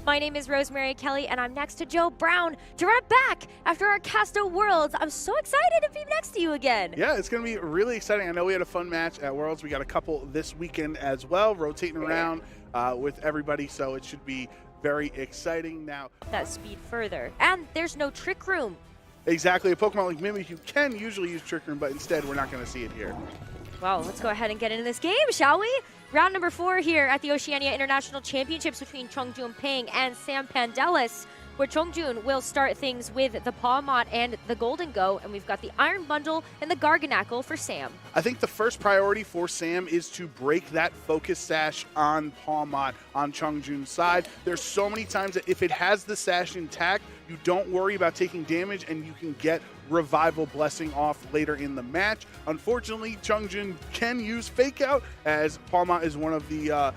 My name is Rosemary Kelly, and I'm next to Joe Brown to run it back after our Casto Worlds. I'm so excited to be next to you again. Yeah, it's going to be really exciting. I know we had a fun match at Worlds. We got a couple this weekend as well, rotating around with everybody, so it should be very exciting now. That speed further. And there's no Trick Room. Exactly. A Pokemon like Mimikyu can usually use Trick Room, but instead we're not going to see it here. Well, let's go ahead and get into this game, shall we? Round number 4 here at the Oceania International Championships between Chongjun Peng and Sam Pandelis, where Chongjun will start things with the Pawmot and the Golden Go, and we've got the Iron Bundle and the Garganackle for Sam. I think the first priority for Sam is to break that focus sash on Pawmot on Chongjun's side. There's so many times that if it has the sash intact, you don't worry about taking damage and you can get Revival Blessing off later in the match. Unfortunately, Chongjun can use Fake Out, as Pawmot is one of the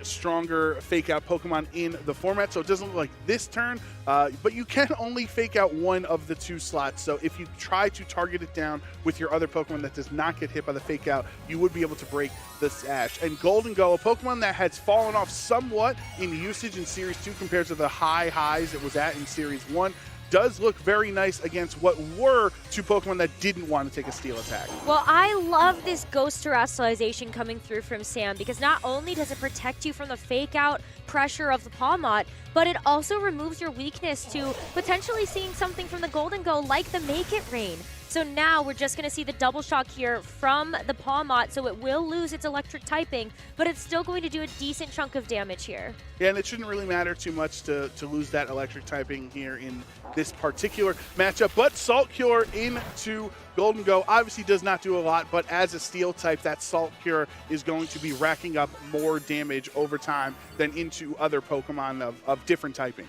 stronger Fake Out Pokemon in the format, so it doesn't look like this turn, but you can only Fake Out one of the 2 slots, so if you try to target it down with your other Pokemon that does not get hit by the Fake Out, you would be able to break the sash. And Golden Go, a Pokemon that has fallen off somewhat in usage in Series 2 compared to the highs it was at in Series 1, does look very nice against what were 2 Pokemon that didn't want to take a Steel attack. Well, I love this Ghost Terrestrialization coming through from Sam, because not only does it protect you from the Fake Out pressure of the Pawmot, but it also removes your weakness to potentially seeing something from the Golden Go like the Make It Rain. So now we're just going to see the Double Shock here from the Pawmot, so it will lose its electric typing, but it's still going to do a decent chunk of damage here. Yeah, and it shouldn't really matter too much to lose that electric typing here in this particular matchup. But Salt Cure into Golden Go obviously does not do a lot, but as a Steel type, that Salt Cure is going to be racking up more damage over time than into other Pokemon of different typings.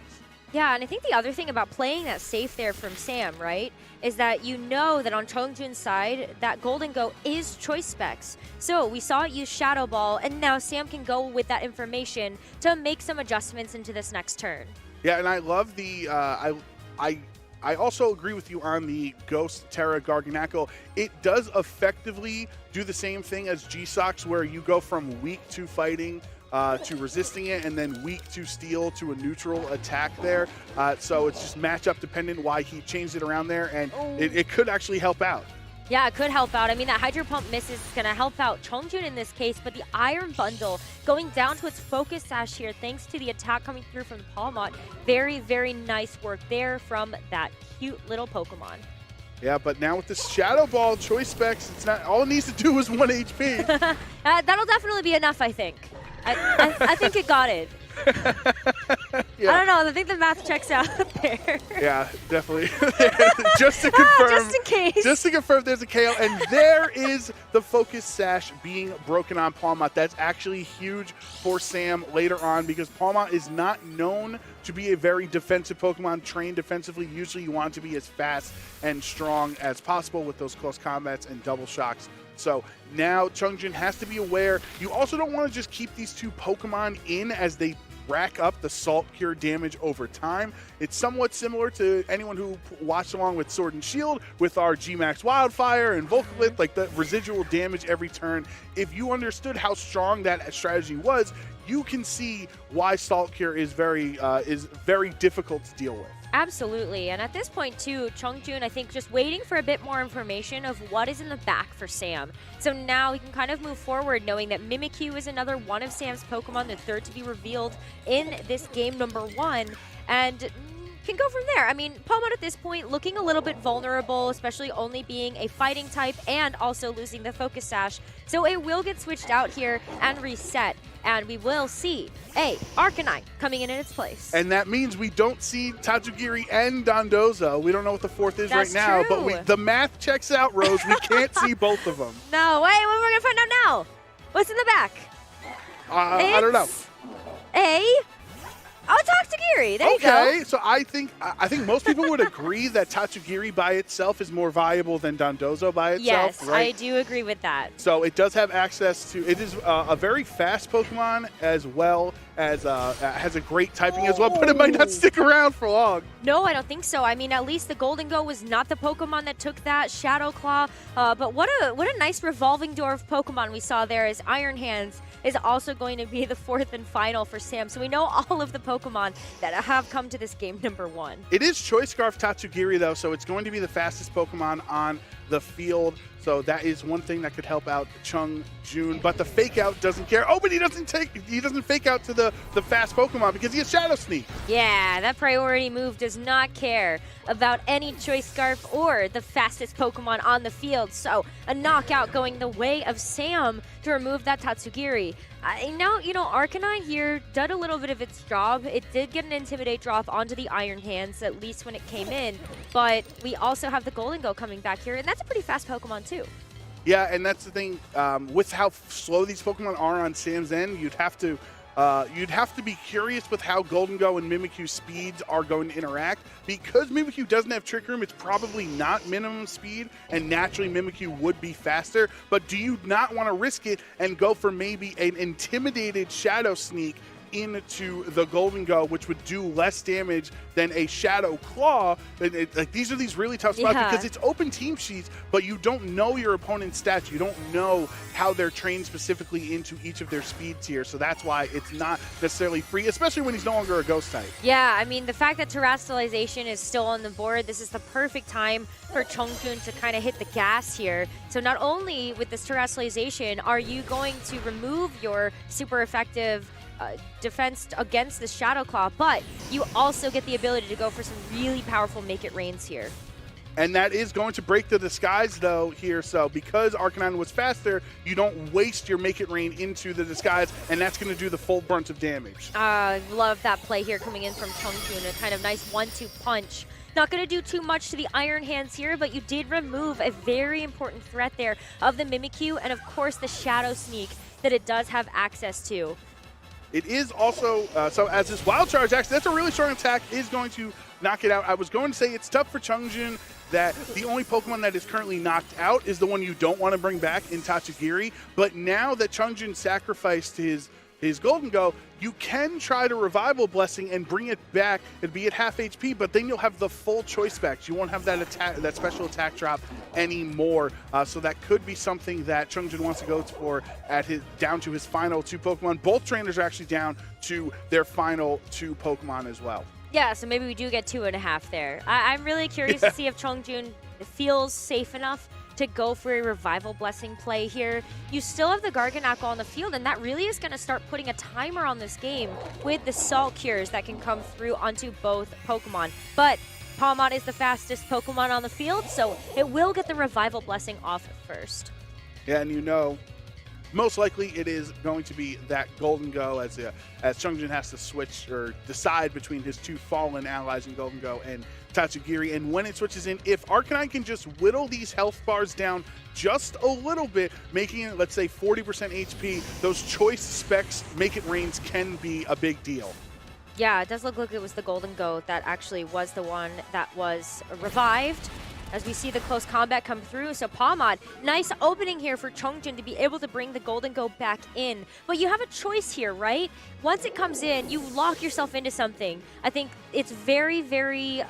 Yeah, and I think the other thing about playing that safe there from Sam, right, is that you know that on Chongjun's side, that Golden Go is Choice Specs. So we saw it use Shadow Ball, and now Sam can go with that information to make some adjustments into this next turn. Yeah, and I love the, I also agree with you on the Ghost Terra Garganackle. It does effectively do the same thing as G-Sox, where you go from weak to fighting to resisting it, and then weak to Steel to a neutral attack there. So it's just matchup dependent why he changed it around there, and it could actually help out. Yeah, it could help out. I mean, that Hydro Pump miss is going to help out Chongjun in this case, but the Iron Bundle going down to its Focus Sash here, thanks to the attack coming through from the Pawmot. Very, very nice work there from that cute little Pokemon. Yeah, but now with the Shadow Ball Choice Specs, it's not all it needs to do is 1 HP. That'll definitely be enough, I think. I think it got it. Yeah. I don't know. I think the math checks out there. Yeah, definitely. Just to confirm. Just in case. Just to confirm, there's a KO, and there is the Focus Sash being broken on Pawmot. That's actually huge for Sam later on, because Pawmot is not known to be a very defensive Pokemon, trained defensively. Usually you want to be as fast and strong as possible with those close combats and double shocks. So now Chongjun has to be aware. You also don't want to just keep these 2 Pokemon in as they rack up the Salt Cure damage over time. It's somewhat similar to anyone who watched along with Sword and Shield with our G-Max Wildfire and Volcalith, like the residual damage every turn. If you understood how strong that strategy was, you can see why Salt Cure is very difficult to deal with. Absolutely, and at this point too, Chongjun, I think, just waiting for a bit more information of what is in the back for Sam. So now he can kind of move forward knowing that Mimikyu is another one of Sam's Pokemon, the 3rd to be revealed in this game number 1, and can go from there. I mean, Pawmot at this point looking a little bit vulnerable, especially only being a fighting type and also losing the Focus Sash. So it will get switched out here and reset, and we will see a Arcanine coming in its place. And that means we don't see Tatsugiri and Dondozo. We don't know what the 4th is right now, but the math checks out, Rose. We can't see both of them. No, wait, we're going to find out now. What's in the back? I don't know. Oh, Tatsugiri. There you go. Okay, so I think most people would agree that Tatsugiri by itself is more valuable than Dondozo by itself. Yes, right? I do agree with that. So it does have access to, it is a very fast Pokemon as well as has a great typing as well, but it might not stick around for long. No, I don't think so. I mean, at least the Golden Go was not the Pokemon that took that Shadow Claw. But what a nice revolving door of Pokemon we saw there, as Iron Hands is also going to be the fourth and final for Sam. So we know all of the Pokemon that have come to this game number 1. It is Choice Scarf Tatsugiri, though, so it's going to be the fastest Pokemon on the field. So that is one thing that could help out Chongjun, but the fake out doesn't care. Oh, but he doesn't fake out to the fast Pokemon because he has Shadow Sneak. Yeah, that priority move does not care about any Choice Scarf or the fastest Pokemon on the field. So a knockout going the way of Sam to remove that Tatsugiri. Now, Arcanine here did a little bit of its job. It did get an Intimidate drop onto the Iron Hands, at least when it came in. But we also have the Golden Go coming back here, and that's a pretty fast Pokemon too. Yeah, and that's the thing. With how slow these Pokemon are on Sam's end, you'd have to be curious with how Golden Go and Mimikyu's speeds are going to interact. Because Mimikyu doesn't have Trick Room, it's probably not minimum speed, and naturally Mimikyu would be faster. But do you not want to risk it and go for maybe an intimidated Shadow Sneak into the Golden Go, which would do less damage than a Shadow Claw? These are these really tough spots because it's open team sheets, but you don't know your opponent's stats. You don't know how they're trained specifically into each of their speed tiers, so that's why it's not necessarily free, especially when he's no longer a Ghost type. Yeah, I mean, the fact that Terrestrialization is still on the board, this is the perfect time for Chongjun to kind of hit the gas here. So not only with this Terrestrialization are you going to remove your super effective defense against the Shadow Claw, but you also get the ability to go for some really powerful Make It Rains here. And that is going to break the disguise, though, here. So because Arcanine was faster, you don't waste your Make It Rain into the disguise, and that's going to do the full brunt of damage. I love that play here coming in from Chongjun, a kind of nice 1-2 punch. Not going to do too much to the Iron Hands here, but you did remove a very important threat there of the Mimikyu, and of course the Shadow Sneak that it does have access to. It is also, so as this Wild Charge, actually, that's a really strong attack, is going to knock it out. I was going to say it's tough for Chongjun that the only Pokemon that is currently knocked out is the one you don't want to bring back in Tatsugiri. But now that Chongjun sacrificed his Golden Go, you can try to Revival Blessing and bring it back and be at half HP, but then you'll have the full choice specs. You won't have that special attack drop anymore. So that could be something that Chongjun wants to go for down to his final 2 Pokemon. Both trainers are actually down to their final 2 Pokemon as well. Yeah, so maybe we do get 2.5 there. I'm really curious to see if Chongjun feels safe enough to go for a Revival Blessing play here. You still have the Garganacl on the field, and that really is going to start putting a timer on this game with the Salt Cures that can come through onto both Pokemon. But Palmot is the fastest Pokemon on the field, so it will get the Revival Blessing off first. Yeah, and most likely it is going to be that Golden Go as Chongjun has to switch or decide between his 2 fallen allies in Golden Go and Tatsugiri. And when it switches in, if Arcanine can just whittle these health bars down just a little bit, making it, let's say, 40% HP, those choice specs, Make It Rains, can be a big deal. Yeah, it does look like it was the Golden Go that actually was the one that was revived, as we see the close combat come through. So Palmot, nice opening here for Chongjun to be able to bring the Golden Go back in. But you have a choice here, right? Once it comes in, you lock yourself into something. I think it's very, very...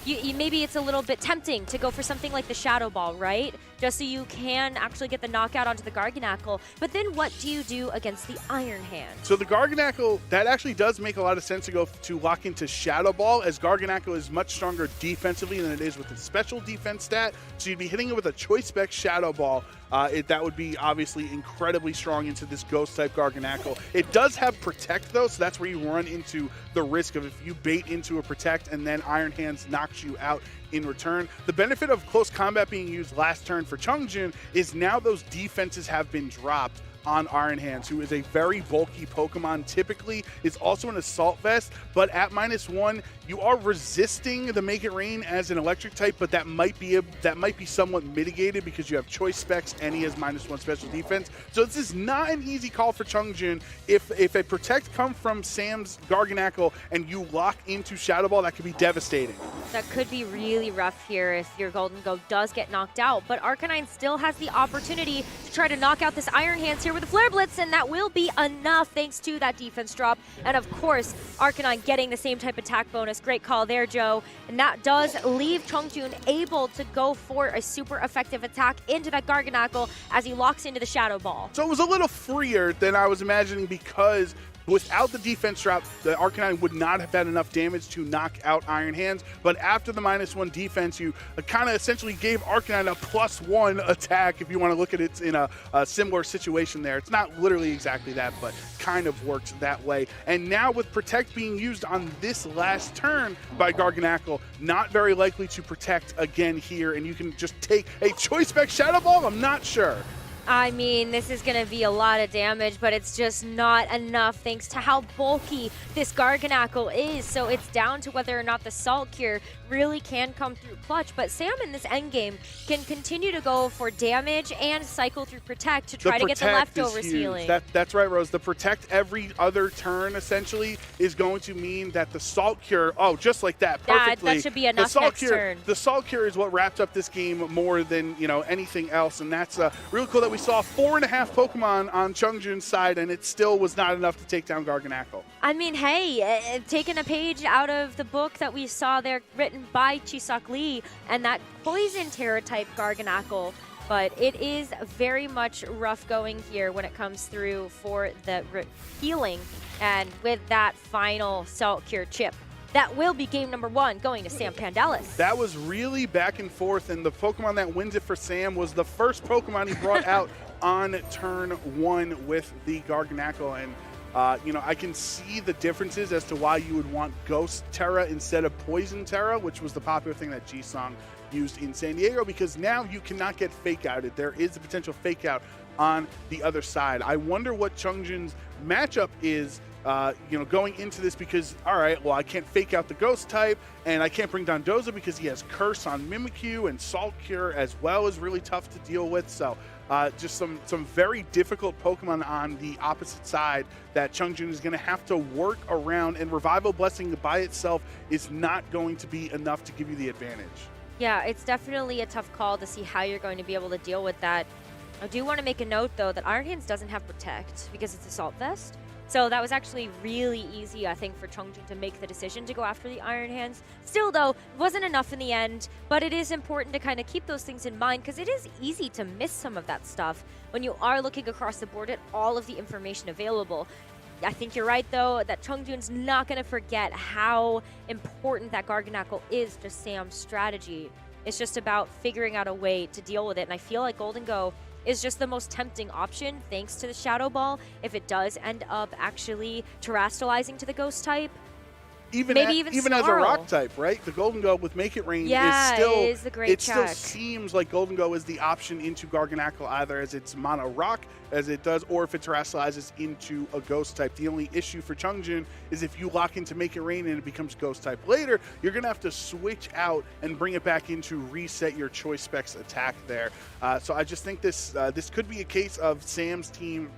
maybe it's a little bit tempting to go for something like the Shadow Ball, right? Just so you can actually get the knockout onto the Garganacl. But then what do you do against the Iron Hand? So the Garganacl, that actually does make a lot of sense to lock into Shadow Ball, as Garganacl is much stronger defensively than it is with a special defense stat. So you'd be hitting it with a Choice Spec Shadow Ball. That would be obviously incredibly strong into this Ghost-type Garganacl. It does have Protect, though, so that's where you run into the risk of if you bait into a Protect and then Iron Hands knocks you out in return. The benefit of close combat being used last turn for Chongjun is now those defenses have been dropped on Iron Hands, who is a very bulky Pokemon, typically is also an Assault Vest, but at -1, You are resisting the Make It Rain as an electric type, but that might be somewhat mitigated because you have choice specs and he has -1 special defense. So this is not an easy call for Chongjun. If a protect comes from Sam's Garganacl and you lock into Shadow Ball, that could be devastating. That could be really rough here if your Golden Go does get knocked out, but Arcanine still has the opportunity to try to knock out this Iron Hands here with a Flare Blitz, and that will be enough thanks to that defense drop. And of course, Arcanine getting the same type attack bonus. Great call there, Joe. And that does leave Chongjun able to go for a super effective attack into that Garganacl as he locks into the Shadow Ball. So it was a little freer than I was imagining because without the defense drop, the Arcanine would not have had enough damage to knock out Iron Hands. But after the -1 defense, you kind of essentially gave Arcanine a +1 attack if you want to look at it in a similar situation there. It's not literally exactly that, but kind of worked that way. And now with Protect being used on this last turn by Garganacl, not very likely to Protect again here. And you can just take a Choice Spec Shadow Ball? I'm not sure. I mean, this is going to be a lot of damage, but it's just not enough thanks to how bulky this Garganacl is. So it's down to whether or not the Salt Cure really can come through clutch. But Sam in this endgame can continue to go for damage and cycle through Protect to try to get the leftovers healing. That's right, Rose. The Protect every other turn essentially is going to mean that the Salt Cure, just like that, perfectly. That should be enough next turn. The Salt Cure is what wrapped up this game more than anything else, and that's really cool that we saw 4.5 Pokemon on Chongjun's side, and it still was not enough to take down Garganacl. I mean, hey, taking a page out of the book that we saw there written by Chisak Lee, and that Poison Terra type Garganacl, but it is very much rough going here when it comes through for the healing, and with that final Salt Cure chip. That will be game number 1 going to Sam Pandelis. That was really back and forth, and the Pokemon that wins it for Sam was the first Pokemon he brought out on turn 1 with the Garganacl. And, I can see the differences as to why you would want Ghost Terra instead of Poison Terra, which was the popular thing that G-Song used in San Diego, because now you cannot get Fake Outed. There is a potential Fake Out on the other side. I wonder what Chongjun's matchup is going into this, because, all right, well, I can't Fake Out the Ghost type, and I can't bring Dondozo because he has Curse on Mimikyu, and Salt Cure as well is really tough to deal with. So just some very difficult Pokemon on the opposite side that Chongjun is going to have to work around, and Revival Blessing by itself is not going to be enough to give you the advantage. Yeah, it's definitely a tough call to see how you're going to be able to deal with that. I do want to make a note, though, that Iron Hands doesn't have Protect because it's Assault Vest. So that was actually really easy, I think, for Chongjun to make the decision to go after the Iron Hands. Still, though, it wasn't enough in the end, but it is important to kind of keep those things in mind because it is easy to miss some of that stuff when you are looking across the board at all of the information available. I think you're right, though, that Chongjun's not going to forget how important that Garganacl is to Sam's strategy. It's just about figuring out a way to deal with it, and I feel like Golden Go is just the most tempting option thanks to the Shadow Ball if it does end up actually terastallizing to the Ghost type. Even as a rock type, right? The Golden Go with Make It Rain is still, it is the great check. Still seems like Golden Go is the option into Garganacl, either as it's mono rock as it does, or if it terastallizes into a Ghost type. The only issue for Chongjun is if you lock into Make It Rain and it becomes Ghost type later, you're gonna have to switch out and bring it back in to reset your Choice Specs attack there. So I just think this could be a case of Sam's team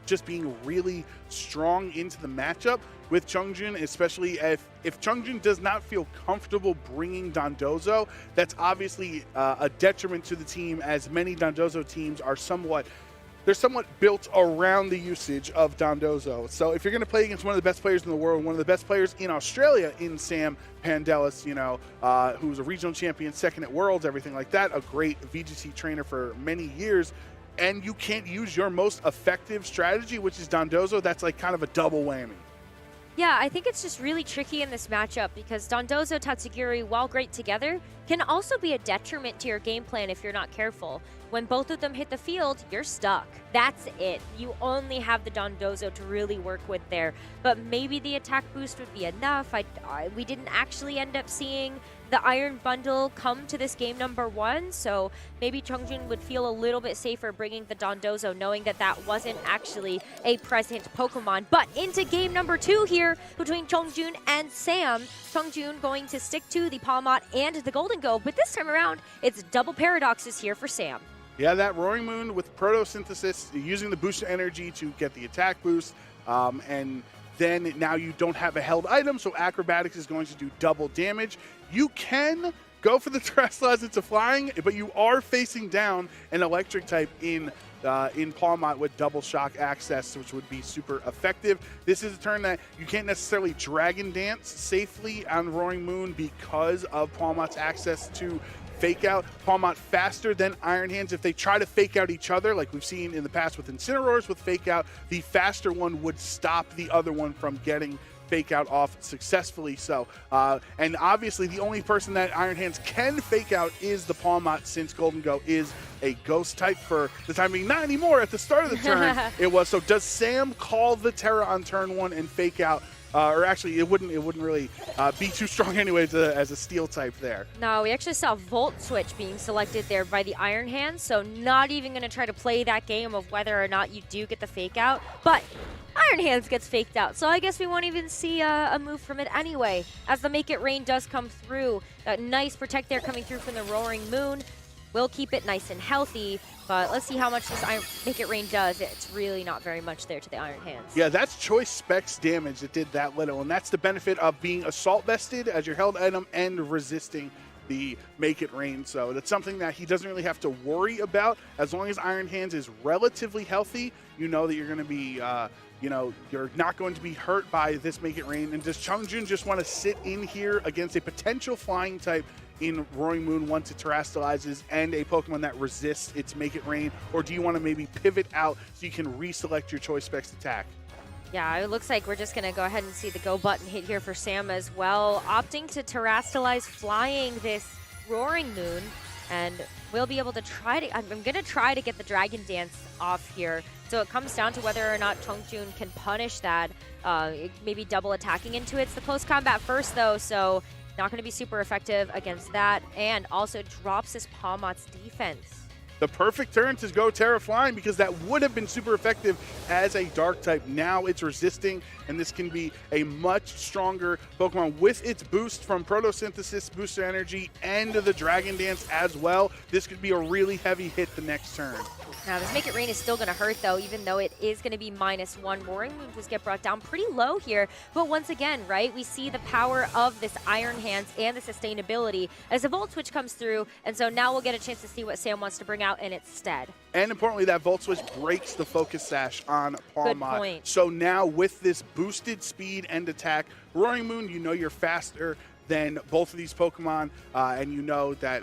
just being really strong into the matchup with Chongjun, especially if Chongjun does not feel comfortable bringing Dondozo. That's obviously a detriment to the team, as many Dondozo teams are somewhat built around the usage of Dondozo. So if you're going to play against one of the best players in the world, one of the best players in Australia in Sam Pandelis, who's a regional champion, second at Worlds, everything like that, a great VGC trainer for many years, and you can't use your most effective strategy, which is Dondozo, that's like kind of a double whammy. Yeah, I think it's just really tricky in this matchup because Dondozo, Tatsugiri, while great together, can also be a detriment to your game plan if you're not careful. When both of them hit the field, you're stuck. That's it. You only have the Dondozo to really work with there. But maybe the attack boost would be enough. We didn't actually end up seeing the Iron Bundle come to this game number 1, so maybe Chongjun would feel a little bit safer bringing the Dondozo, knowing that that wasn't actually a present Pokemon. But into game number 2 here between Chongjun and Sam. Chongjun going to stick to the Palmot and the Golden Go, but this time around, it's double paradoxes here for Sam. Yeah, that Roaring Moon with Protosynthesis, using the booster energy to get the attack boost, and then now you don't have a held item, so Acrobatics is going to do double damage. You can go for the Terrestrialize into Flying, but you are facing down an Electric type in Palmot with double shock access, which would be super effective. This is a turn that you can't necessarily Dragon Dance safely on Roaring Moon because of Palmot's access to Fake Out. Palmot faster than Iron Hands. If they try to fake out each other, like we've seen in the past with Incineroars with Fake Out, the faster one would stop the other one from getting Fake Out off successfully. So, and obviously the only person that Iron Hands can Fake Out is the Palmot, since Golden Go is a Ghost type for the time being. Not anymore. At the start of the turn, it was. So does Sam call the Terra on turn 1 and Fake Out? Or actually, it wouldn't really be too strong anyways as a Steel type there. No, we actually saw Volt Switch being selected there by the Iron Hands, so not even going to try to play that game of whether or not you do get the Fake Out. But Iron Hands gets faked out, so I guess we won't even see a move from it anyway, as the Make It Rain does come through. A nice Protect there coming through from the Roaring Moon. We'll keep it nice and healthy, but let's see how much this Make It Rain does. It's really not very much there to the Iron Hands. Yeah, that's Choice Specs damage that did that little, and that's the benefit of being Assault Vested as your held item and resisting the Make It Rain. So that's something that he doesn't really have to worry about. As long as Iron Hands is relatively healthy, you know that you're going to be you're not going to be hurt by this Make It Rain. And does Chongjun just want to sit in here against a potential Flying type in Roaring Moon once it terrestrializes and a Pokemon that resists its Make It Rain? Or do you want to maybe pivot out so you can reselect your Choice Specs attack? Yeah, it looks like we're just going to go ahead and see the go button hit here for Sam as well, opting to terrestrialize Flying this Roaring Moon. And we'll be able to try to, I'm going to try to get the Dragon Dance off here. So it comes down to whether or not Chongjun can punish that, maybe double attacking into it. It's the close combat first though, so not going to be super effective against that, and also drops his Palmot's defense. The perfect turn to go Terra Flying, because that would have been super effective as a Dark type. Now it's resisting, and this can be a much stronger Pokemon with its boost from Protosynthesis, Booster Energy, and the Dragon Dance as well. This could be a really heavy hit the next turn. Now, this Make It Rain is still going to hurt, though, even though it is going to be -1. Roaring Moon just get brought down pretty low here. But once again, right, we see the power of this Iron Hands and the sustainability as the Volt Switch comes through. And so now we'll get a chance to see what Sam wants to bring out in its stead. And importantly, that Volt Switch breaks the Focus Sash on Palmot. Good point. So now with this boosted speed and attack, Roaring Moon, you know you're faster than both of these Pokemon, and you know that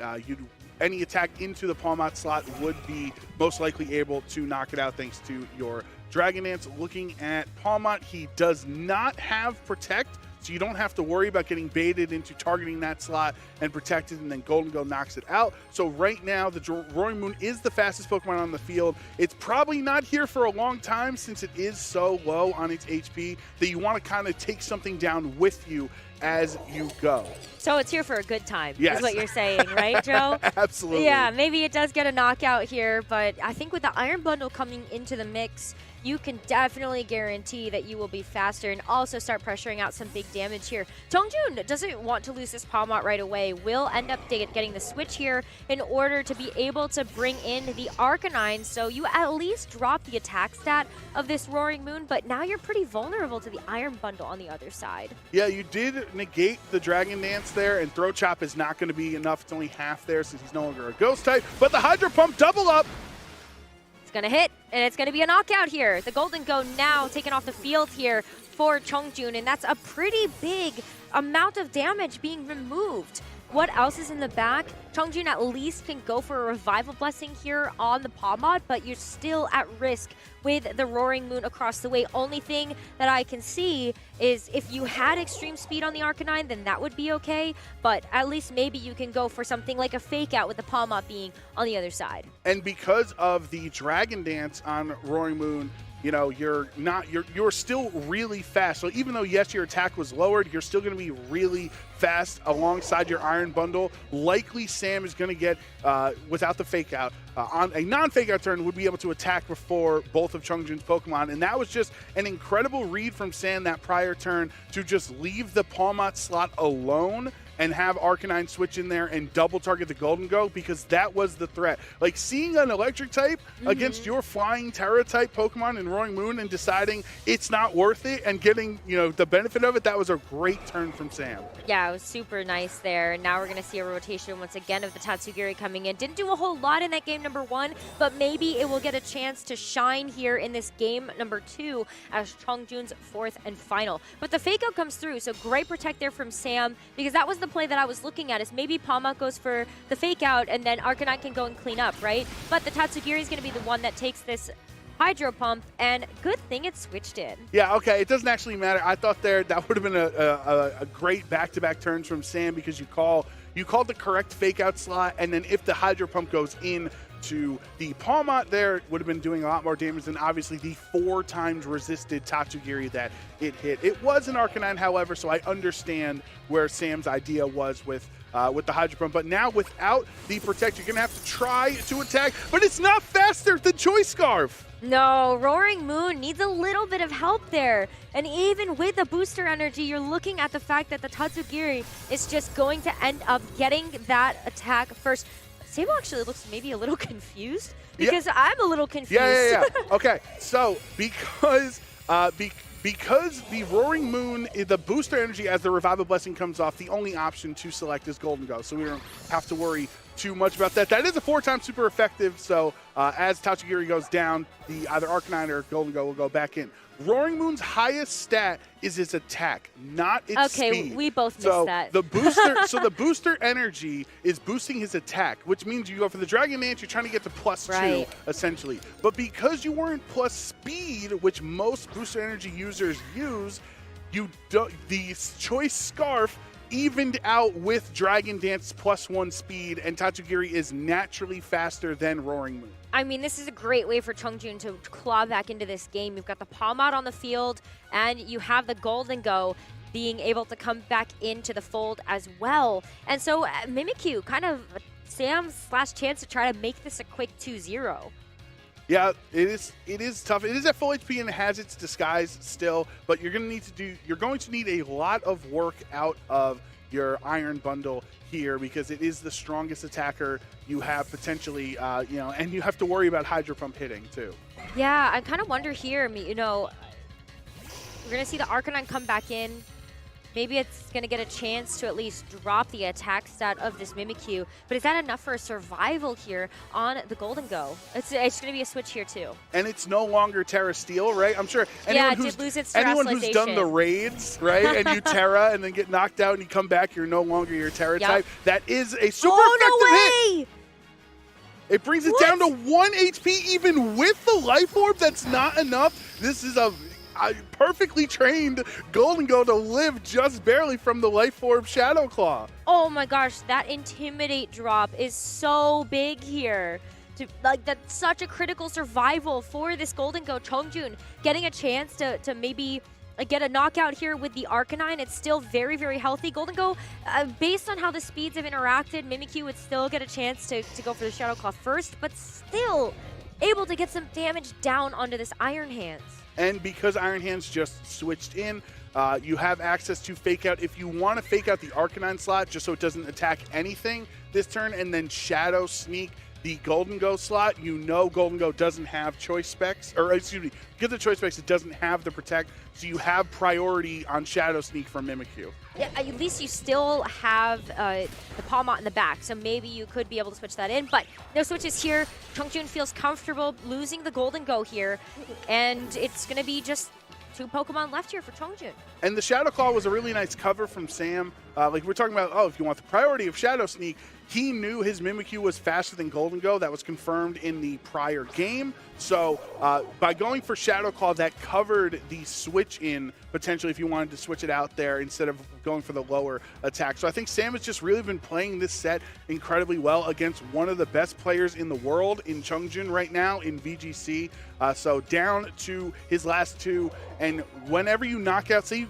any attack into the Palmot slot would be most likely able to knock it out thanks to your Dragon Dance. Looking at Palmot, he does not have Protect, so you don't have to worry about getting baited into targeting that slot and protected, and then Golden Go knocks it out. So right now, the Roaring Moon is the fastest Pokemon on the field. It's probably not here for a long time since it is so low on its HP that you want to kind of take something down with you as you go. So it's here for a good time, yes, is what you're saying, right, Joe? Absolutely. Yeah, maybe it does get a knockout here, but I think with the Iron Bundle coming into the mix, you can definitely guarantee that you will be faster and also start pressuring out some big damage here. Chongjun doesn't want to lose this Palmot right away. Will end up getting the switch here in order to be able to bring in the Arcanine, so you at least drop the attack stat of this Roaring Moon, but now you're pretty vulnerable to the Iron Bundle on the other side. Yeah, you did negate the Dragon Dance there, and Throat Chop is not going to be enough. It's only half there since he's no longer a Ghost type, but the Hydro Pump double up. Gonna hit, and it's gonna be a knockout here. The Golden Go now taken off the field here for Chongjun, and that's a pretty big amount of damage being removed. what else is in the back? Chongjun at least can go for a Revival Blessing here on the Paw Mod, but you're still at risk with the Roaring Moon across the way. Only thing that I can see is if you had extreme speed on the Arcanine, then that would be okay, but at least maybe you can go for something like a Fake Out with the Paw Mod being on the other side. And because of the Dragon Dance on Roaring Moon, you know, you're still really fast. So even though, yes, your attack was lowered, you're still going to be really fast alongside your Iron Bundle. Likely Sam is going to get, without the Fake Out, on a non-Fake Out turn, would be able to attack before both of Chongjun's Pokemon. And that was just an incredible read from Sam that prior turn to just leave the Palmot slot alone and have Arcanine switch in there and double target the Golden Go, because that was the threat. Like, seeing an electric type against your flying Terra type Pokemon in Roaring Moon and deciding it's not worth it and getting, you know, the benefit of it, that was a great turn from Sam. Yeah, it was super nice there. Now we're going to see a rotation once again of the Tatsugiri coming in. Didn't do a whole lot in that game number 1, but maybe it will get a chance to shine here in this game number 2 as Chongjun's 4th and final. But the Fake Out comes through, so great protect there from Sam, because that was the play that I was looking at, is maybe Palmot goes for the Fake Out and then Arcanine can go and clean up, right? But the Tatsugiri is going to be the one that takes this Hydro Pump, and good thing it switched in. Yeah, okay, it doesn't actually matter. I thought that would have been a great back-to-back turns from Sam, because you called the correct Fake Out slot, and then if the Hydro Pump goes in to the Palmot there, would have been doing a lot more damage than obviously the 4 times resisted Tatsugiri that it hit. It was an Arcanine, however, so I understand where Sam's idea was with the Hydro Pump. But now without the Protect, you're going to have to try to attack, but it's not faster than Choice Scarf. No, Roaring Moon needs a little bit of help there. And even with the booster energy, you're looking at the fact that the Tatsugiri is just going to end up getting that attack first. Sable actually looks maybe a little confused, because I'm a little confused. Yeah. Okay, so because the Roaring Moon, the booster energy as the Revival Blessing comes off, the only option to select is Golden Go, so we don't have to worry too much about that. That is a 4-time super effective, so as Tatsugiri goes down, the either Arcanine or Golden Go will go back in. Roaring Moon's highest stat is its attack, not its speed. Okay, we both missed that. The booster, so the booster energy is boosting his attack, which means you go for the Dragon Dance, you're trying to get to +2, essentially. But because you weren't plus speed, which most booster energy users use, the Choice Scarf evened out with Dragon Dance +1 speed, and Tatsugiri is naturally faster than Roaring Moon. I mean, this is a great way for Chongjun to claw back into this game. You've got the Palmot on the field, and you have the Golden Go being able to come back into the fold as well. And so Mimikyu, kind of Sam's last chance to try to make this a quick 2-0. Yeah, it is tough. It is at full HP and it has its disguise still, but you're going to need a lot of work out of your Iron Bundle here, because it is the strongest attacker you have potentially, and you have to worry about Hydro Pump hitting too. Yeah, I kind of wonder here, we're going to see the Arcanine come back in. Maybe it's going to get a chance to at least drop the attack stat of this Mimikyu. But is that enough for a survival here on the Golden Go? It's going to be a switch here, too. And it's no longer Terra Steel, right? I'm sure anyone it did lose its anyone who's done the raids, right, and you Terra and then get knocked out and you come back, you're no longer your Terra type. That is a super effective hit. It brings it down to 1 HP even with the Life Orb. That's not enough. This is a perfectly trained Golden Go to live just barely from the Life Orb Shadow Claw. Oh my gosh, that Intimidate drop is so big here. That's such a critical survival for this Golden Go. Chongjun getting a chance to maybe get a knockout here with the Arcanine. It's still very, very healthy. Golden Go, based on how the speeds have interacted, Mimikyu would still get a chance to go for the Shadow Claw first, but still able to get some damage down onto this Iron Hands. And because Iron Hands just switched in, you have access to Fake Out. If you want to Fake Out the Arcanine slot just so it doesn't attack anything this turn, and then Shadow Sneak the Golden Go slot, you know Golden Go doesn't have choice specs, or excuse me, because of choice specs, it doesn't have the Protect, so you have priority on Shadow Sneak from Mimikyu. Yeah, at least you still have the Palmot in the back, so maybe you could be able to switch that in, but no switches here. Chongjun feels comfortable losing the Golden Go here, and it's going to be just two Pokemon left here for Chongjun. And the Shadow Claw was a really nice cover from Sam. Like we're talking about, oh, if you want the priority of Shadow Sneak, he knew his Mimikyu was faster than Golden Go. That was confirmed in the prior game. So by going for Shadow Claw, that covered the switch in potentially if you wanted to switch it out there instead of going for the lower attack. So I think Sam has just really been playing this set incredibly well against one of the best players in the world in Chongjun right now in VGC. So down to his last two, and whenever you knock out, say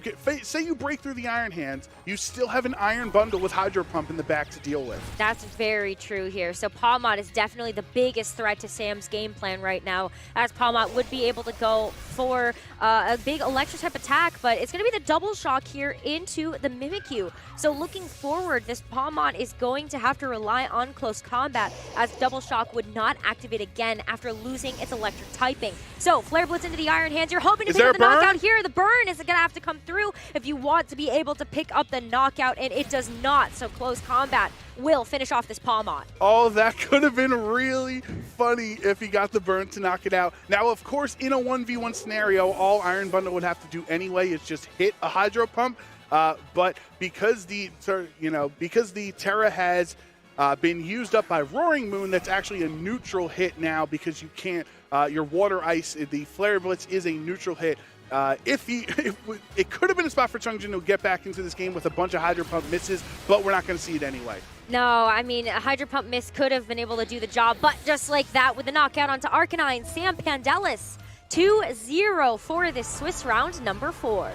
you break through the Iron Hands, you still have an Iron Bundle with Hydro Pump in the back to deal with. That's very true here. So Palmot is definitely the biggest threat to Sam's game plan right now, as Palmot would be able to go for a big electric type attack, but it's going to be the double shock here into the Mimikyu. So looking forward, this Palmot is going to have to rely on close combat, as double shock would not activate again after losing its electric typing. So Flare Blitz into the Iron Hands. You're hoping to pick up the knockout here. The burn is going to have to come through if you want to be able to pick up the knockout, and it does not. So close combat will finish off this Palmot. Oh, that could have been really funny if he got the burn to knock it out. Now, of course, in a 1v1 scenario, all Iron Bundle would have to do anyway is just hit a Hydro Pump. But because the Terra has been used up by Roaring Moon, that's actually a neutral hit now because you can't. Your Water Ice, the Flare Blitz is a neutral hit. It could have been a spot for Chongjun to get back into this game with a bunch of Hydro Pump misses, but we're not going to see it anyway. No, I mean, a Hydro Pump miss could have been able to do the job, but just like that with the knockout onto Arcanine, Sam Pandelis, 2-0 for this Swiss round number 4.